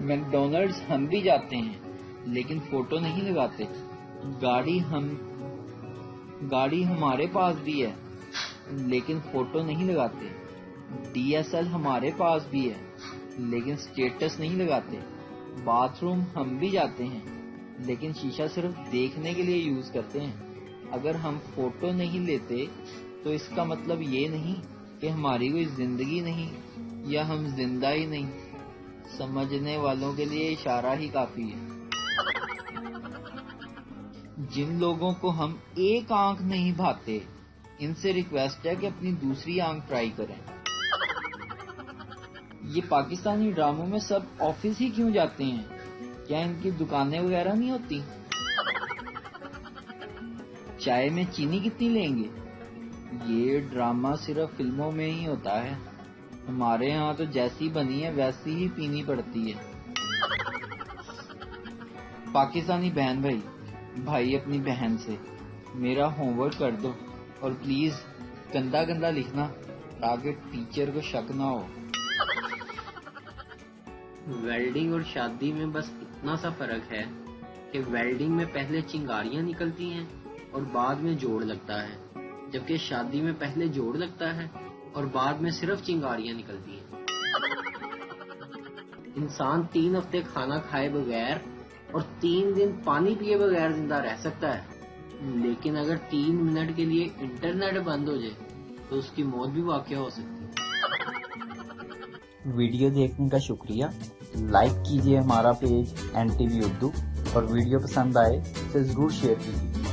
McDonald's ہم بھی جاتے ہیں لیکن فوٹو نہیں لگاتے. گاڑی ہمارے پاس بھی ہے لیکن فوٹو نہیں لگاتے. DSL ہمارے پاس بھی ہے لیکن سٹیٹس نہیں لگاتے. باتھ روم ہم بھی جاتے ہیں لیکن شیشہ صرف دیکھنے کے لیے یوز کرتے ہیں. اگر ہم فوٹو نہیں لیتے تو اس کا مطلب یہ نہیں کہ ہماری کوئی زندگی نہیں یا ہم زندہ ہی نہیں. سمجھنے والوں کے لیے اشارہ ہی کافی ہے. جن لوگوں کو ہم ایک آنکھ نہیں بھاتے ان سے ریکویسٹ ہے کہ اپنی دوسری آنکھ ٹرائی کریں. یہ پاکستانی ڈراموں میں سب آفس ہی کیوں جاتے ہیں؟ کیا ان کی دکانیں وغیرہ نہیں ہوتی؟ چائے میں چینی کتنی لیں گے؟ یہ ڈرامہ صرف فلموں میں ہی ہوتا ہے. ہمارے ہاں تو جیسی بنی ہے ویسی ہی پینی پڑتی ہے. پاکستانی بہن بھائی اپنی بہن سے میرا ہوم ورک کر دو اور پلیز گندا لکھنا تاکہ ٹیچر کو شک نہ ہو. ویلڈنگ اور شادی میں بس اتنا سا فرق ہے کہ ویلڈنگ میں پہلے چنگاریاں نکلتی ہیں اور بعد میں جوڑ لگتا ہے، جبکہ شادی میں پہلے جوڑ لگتا ہے اور بعد میں صرف چنگاریاں نکلتی ہیں. انسان 3 ہفتے کھانا کھائے بغیر اور 3 دن پانی پیے بغیر زندہ رہ سکتا ہے، لیکن اگر 3 منٹ کے لیے انٹرنیٹ بند ہو جائے تو اس کی موت بھی واقع ہو سکتی ہے. ویڈیو دیکھنے کا شکریہ. لائک کیجیے ہمارا پیج NTV اردو اور ویڈیو پسند آئے تو ضرور شیئر کیجیے.